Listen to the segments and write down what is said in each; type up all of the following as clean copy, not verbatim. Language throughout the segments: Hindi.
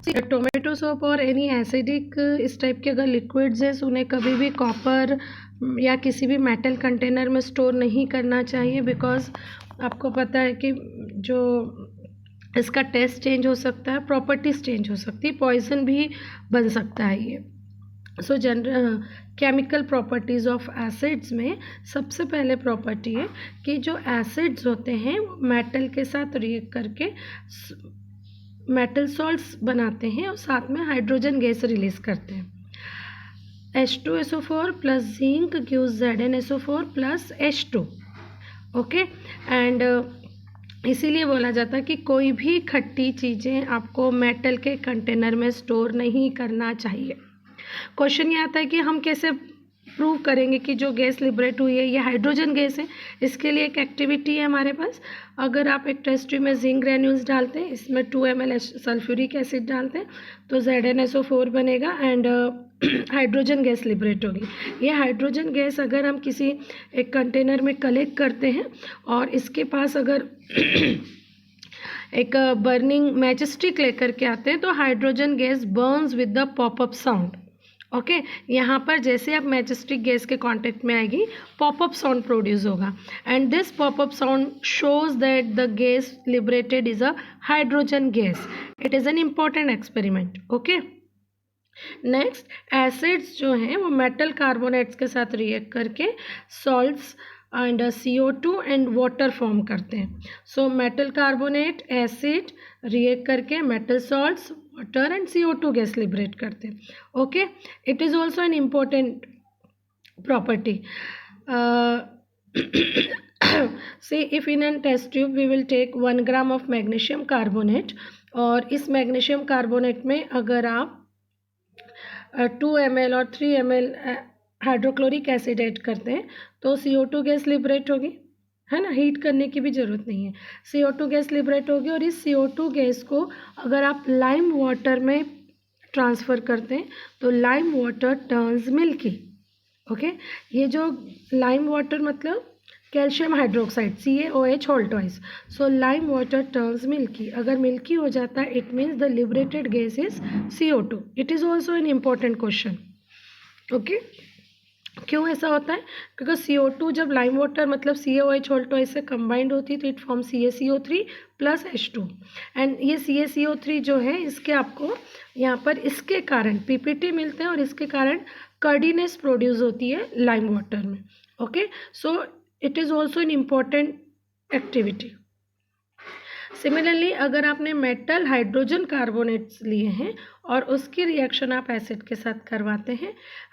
टोमेटो सोप और एनी एसिडिक इस टाइप के अगर लिक्विड्स हैं उन्हें कभी भी कॉपर या किसी भी मेटल कंटेनर में स्टोर नहीं करना चाहिए, बिकॉज आपको पता है कि जो इसका टेस्ट चेंज हो सकता है, प्रॉपर्टीज़ चेंज हो सकती है, पॉइजन भी बन सकता है ये। सो general chemical properties of acids में सबसे पहले प्रॉपर्टी है कि जो एसिड्स होते हैं मेटल के साथ रिएक्ट करके मेटल सॉल्ट्स बनाते हैं और साथ में हाइड्रोजन गैस रिलीज करते हैं। H2SO4 plus zinc gives ZnSO4 plus H2। Okay, and इसीलिए बोला जाता है कि कोई भी खट्टी चीज़ें आपको मेटल के कंटेनर में स्टोर नहीं करना चाहिए। क्वेश्चन ये आता है कि हम कैसे प्रूव करेंगे कि जो गैस लिबरेट हुई है ये हाइड्रोजन गैस है। इसके लिए एक एक्टिविटी है हमारे पास। अगर आप एक टेस्ट ट्यूब में जिंक ग्रैन्यूल्स डालते हैं, इसमें 2 ml सल्फ्यूरिक एसिड डालते हैं तो ZnSO4 बनेगा एंड हाइड्रोजन गैस लिबरेट होगी। ये हाइड्रोजन गैस अगर हम किसी एक कंटेनर में कलेक्ट करते हैं और इसके पास अगर एक बर्निंग मैच स्टिक लेकर के आते हैं तो hydrogen gas Burns with the popup sound. Okay, यहाँ पर जैसे आप मैच स्टिक गैस के कांटेक्ट में आएगी पॉपअप साउंड प्रोड्यूस होगा and this popup sound shows that the gas liberated is a hydrogen gas. It is an important experiment. Okay, next, acids जो हैं वो मेटल कार्बोनेट्स के साथ रिएक्ट करके salts and CO2 and water form करते हैं। So metal carbonate acid react करके metal salts water and CO2 gas liberate करते हैं। Okay, it is also an important property. से if in an test tube we will take 1 gram of magnesium carbonate और इस मैग्नीशियम कार्बोनेट में अगर आप 2 ml और 3 ml हाइड्रोक्लोरिक एसिड ऐड करते हैं तो CO2 गैस लिबरेट होगी, है ना। हीट करने की भी ज़रूरत नहीं है, CO2 गैस लिबरेट होगी। और इस CO2 गैस को अगर आप लाइम वाटर में ट्रांसफ़र करते हैं तो lime water turns milky. Okay, ये जो लाइम वाटर मतलब calcium hydroxide CaOH whole twice. So lime water turns milky. अगर मिल्की हो जाता है it means the liberated gas is CO2। It is also an important question. Okay, क्यों ऐसा होता है? बिकॉज CO2 जब लाइम वाटर मतलब CaOH होल ट्वाइस से कंबाइंड होती है तो it form CaCO3 plus H2 and ये CaCO3 जो है इसके आपको यहाँ पर इसके कारण PPT मिलते हैं और इसके कारण कर्डीनेस प्रोड्यूस होती है लाइम वाटर में। Okay, so it is also an important activity. Similarly अगर आपने मेटल हाइड्रोजन कार्बोनेट्स लिए हैं और उसकी रिएक्शन आप एसिड के साथ करवाते हैं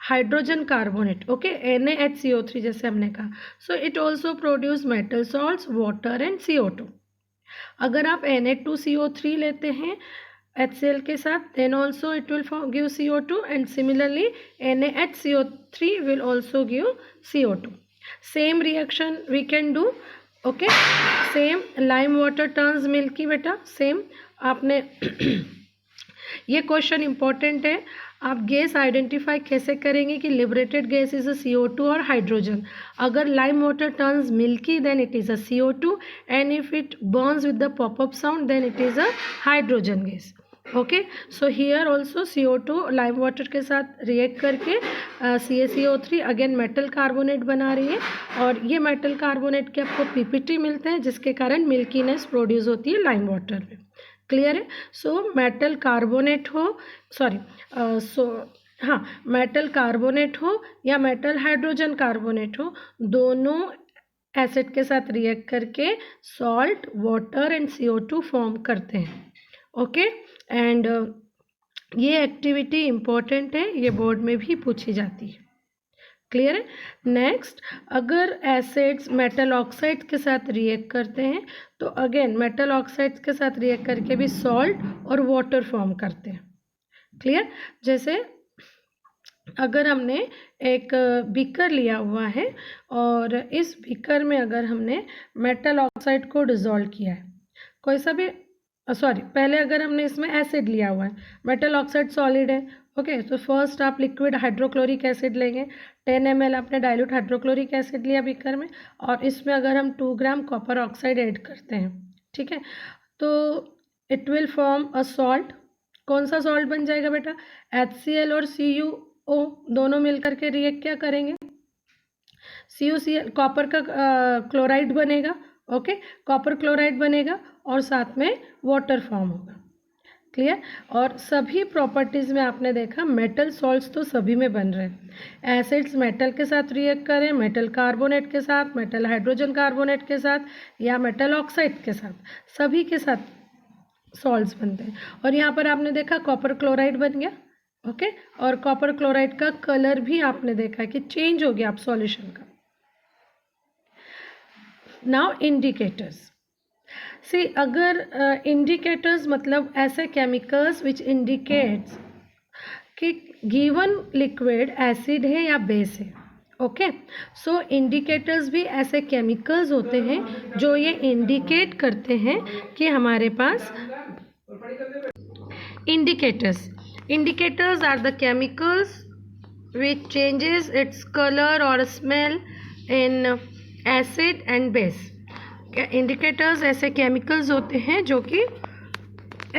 हाइड्रोजन कार्बोनेट, ओके, NaHCO3 जैसे हमने कहा, so it also produce metal salts water and CO2। अगर आप Na2CO3 लेते हैं HCl के साथ then also it will give CO2 and similarly NaHCO3 will also give CO2. Same reaction we can do. Okay, same lime water turns milky बेटा, सेम आपने ये क्वेश्चन इंपॉर्टेंट है। आप गैस आइडेंटिफाई कैसे करेंगे कि liberated gas is a CO2 और हाइड्रोजन। अगर lime water turns milky then it is a CO2 and if it burns with the popup sound then it is a hydrogen gas. Okay, so here also CO2 lime water के साथ रिएक्ट करके CaCO3 अगेन मेटल कार्बोनेट बना रही है और ये मेटल कार्बोनेट के आपको PPT मिलते हैं जिसके कारण मिल्कीनेस प्रोड्यूस होती है लाइम वाटर में। क्लियर है? सो मेटल कार्बोनेट हो मेटल कार्बोनेट हो या मेटल हाइड्रोजन कार्बोनेट हो, दोनों एसिड के साथ रिएक्ट करके salt water and CO2 form करते हैं। ओके, एंड ये एक्टिविटी इम्पोर्टेंट है, ये बोर्ड में भी पूछी जाती है। क्लियर है? नेक्स्ट, अगर एसिड्स मेटल ऑक्साइड के साथ रिएक्ट करते हैं तो अगेन मेटल ऑक्साइड्स के साथ रिएक्ट करके भी सॉल्ट और वाटर फॉर्म करते हैं। क्लियर? जैसे अगर हमने एक बीकर लिया हुआ है और इस बीकर में अगर हमने मेटल ऑक्साइड को डिज़ोल्व किया है, कोई सा भी पहले अगर हमने इसमें एसिड लिया हुआ है, मेटल ऑक्साइड सॉलिड है, ओके, तो फर्स्ट आप लिक्विड हाइड्रोक्लोरिक एसिड लेंगे। 10 ml आपने डाइल्यूट हाइड्रोक्लोरिक एसिड लिया बीकर में और इसमें अगर हम 2 ग्राम कॉपर ऑक्साइड ऐड करते हैं, ठीक है, तो it will form a salt. कौन सा सॉल्ट बन जाएगा बेटा? HCl और CuO दोनों मिलकर के रिएक्ट क्या करेंगे? CuCl कॉपर का क्लोराइड बनेगा, ओके, कॉपर क्लोराइड बनेगा और साथ में वाटर फॉर्म होगा। क्लियर? और सभी प्रॉपर्टीज़ में आपने देखा मेटल सॉल्ट्स तो सभी में बन रहे हैं। एसिड्स मेटल के साथ रिएक्ट करें, मेटल कार्बोनेट के साथ, मेटल हाइड्रोजन कार्बोनेट के साथ या मेटल ऑक्साइड के साथ, सभी के साथ सॉल्ट्स बनते हैं। और यहाँ पर आपने देखा कॉपर क्लोराइड बन गया, ओके, और कॉपर क्लोराइड का कलर भी आपने देखा कि चेंज हो गया आप सॉल्यूशन का। नाउ इंडिकेटर्स, सी अगर इंडिकेटर्स मतलब ऐसे केमिकल्स विच इंडिकेट्स कि गिवन लिक्विड एसिड है या बेस है, ओके। सो इंडिकेटर्स भी ऐसे केमिकल्स होते हैं जो ये इंडिकेट करते हैं कि हमारे पास indicators are the chemicals which changes its color or smell in acid and base. Indicators ऐसे केमिकल्स होते हैं जो कि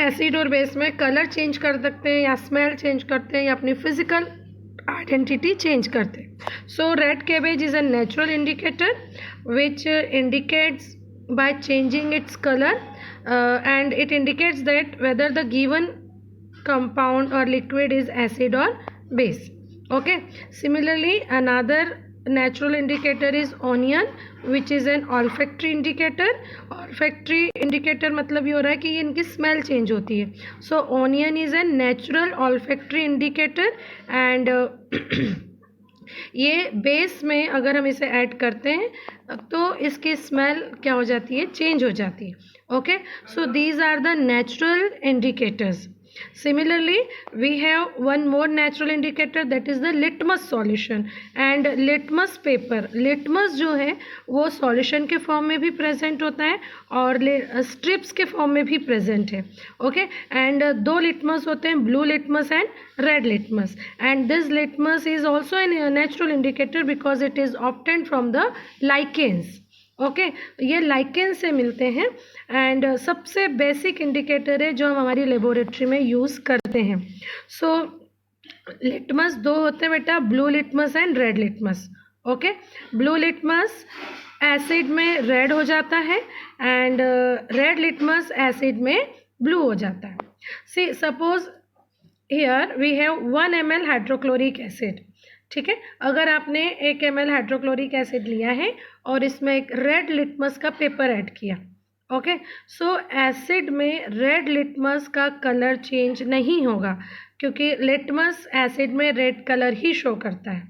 एसिड और बेस में कलर चेंज कर सकते हैं या स्मेल चेंज करते हैं या अपनी फिजिकल आइडेंटिटी चेंज करते हैं। So red cabbage is a natural indicator which indicates by changing its color and it indicates that whether the given compound or liquid is acid or base, okay. Similarly, another natural indicator is onion which is an olfactory indicator. olfactory indicator मतलब ये हो रहा है कि ये इनकी स्मेल चेंज होती है। so onion is a natural olfactory indicator and ये बेस में अगर हम इसे ऐड करते हैं तो इसकी स्मेल क्या हो जाती है? चेंज हो जाती है, okay. So these are the natural indicators. Similarly, we have one more natural indicator that is the litmus solution and litmus paper. litmus जो है वो solution के फॉर्म में भी प्रेजेंट होता है और स्ट्रिप्स के फॉर्म में भी प्रेजेंट है, ओके। एंड दो लिटमस होते हैं, blue litmus and red litmus, and this litmus is also an natural indicator because it is obtained from the lichens, okay. ये लाइकेन से मिलते हैं एंड सबसे बेसिक इंडिकेटर है जो हम हमारी लेबोरेटरी में यूज़ करते हैं। सो लिटमस दो होते हैं बेटा, blue litmus and red litmus, okay. Blue litmus acid में रेड हो जाता है एंड रेड लिटमस एसिड में ब्लू हो जाता है। See suppose here we have 1 ml hydrochloric acid, ठीक है। अगर आपने 1 ml हाइड्रोक्लोरिक एसिड लिया है और इसमें एक रेड लिटमस का पेपर ऐड किया, ओके। सो एसिड में रेड लिटमस का कलर चेंज नहीं होगा क्योंकि लिटमस एसिड में रेड कलर ही शो करता है,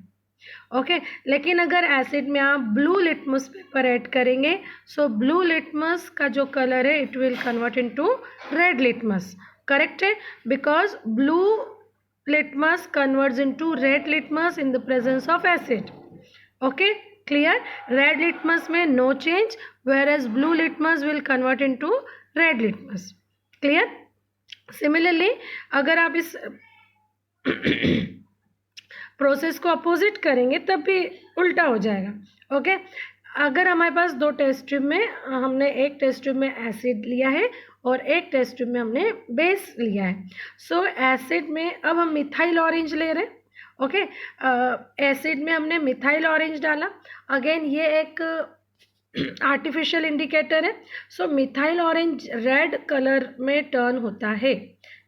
ओके। लेकिन अगर एसिड में आप ब्लू लिटमस पेपर ऐड करेंगे सो ब्लू लिटमस का जो कलर है it will convert into red litmus, correct है, because blue litmus converts into red litmus in the presence of acid, okay, clear. red litmus में no change whereas blue litmus will convert into red litmus, clear. similarly अगर आप इस प्रोसेस को अपोजिट करेंगे तब भी उल्टा हो जाएगा, ओके। अगर हमारे पास दो टेस्ट ट्यूब में हमने एक टेस्ट ट्यूब में एसिड लिया है और एक टेस्ट ट्यूब में हमने बेस लिया है, सो एसिड में अब हम मिथाइल ऑरेंज ले रहे हैं, ओके। एसिड में हमने मिथाइल ऑरेंज डाला, अगेन ये एक आर्टिफिशियल इंडिकेटर है। सो मिथाइल ऑरेंज रेड कलर में टर्न होता है,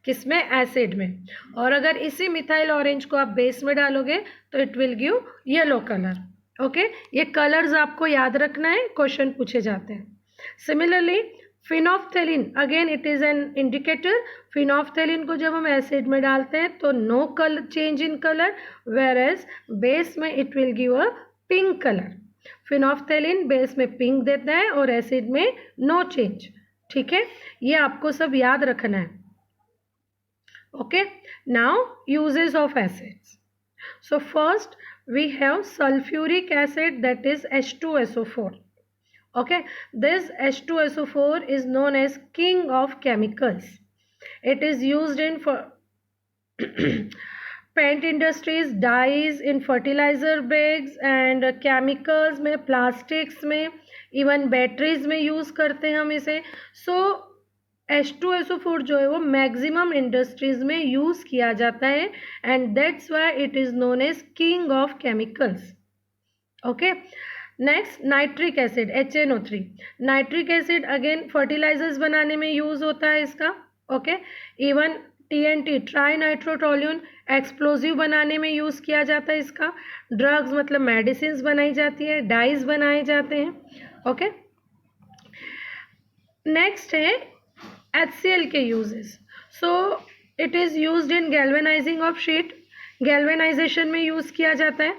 किसमें? एसिड में। और अगर इसी मिथाइल ऑरेंज को आप बेस में डालोगे तो it will give yellow colour, okay. ये कलर्स आपको याद रखना है, क्वेश्चन पूछे जाते हैं। Similarly phenolphthalein again it is an indicator. Phenolphthalein को जब हम एसिड में डालते हैं तो no colour change in colour, whereas base में it will give a pink colour. Phenolphthalein base में पिंक देता है और एसिड में नो चेंज, ठीक है। ये आपको सब याद रखना है, okay. Now uses of acids. So first we have sulfuric acid that is H2SO4, okay. This H2SO4 is known as king of chemicals. It is used in for paint industries, dyes, in fertilizer bags and chemicals में, plastics में, even batteries में use करते हैं हम इसे। so H2SO4 जो है वो मैक्सिमम इंडस्ट्रीज में यूज किया जाता है and that's why it is known as king of chemicals. Okay. Next nitric acid HNO3. Nitric acid again fertilisers बनाने में यूज होता है इसका. ओके. Even TNT tri nitrotoluene explosive बनाने में यूज किया जाता है इसका. ड्रग्स मतलब मेडिसिन बनाई जाती है, डाइज बनाए जाते हैं. ओके. नेक्स्ट है HCl के uses. So it is used in galvanising of sheet. Galvanisation में यूज किया जाता है.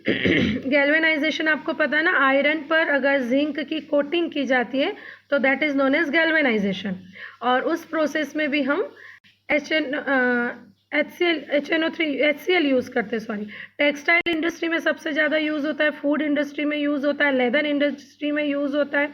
गैल्वेनाइजेशन आपको पता है ना, आयरन पर अगर जिंक की कोटिंग की जाती है तो that is known as galvanization. और उस प्रोसेस में भी हम HCl यूज करते हैं. सॉरी. टेक्सटाइल इंडस्ट्री में सबसे ज़्यादा यूज होता है, फूड इंडस्ट्री में यूज होता है, लेदर इंडस्ट्री में यूज होता है,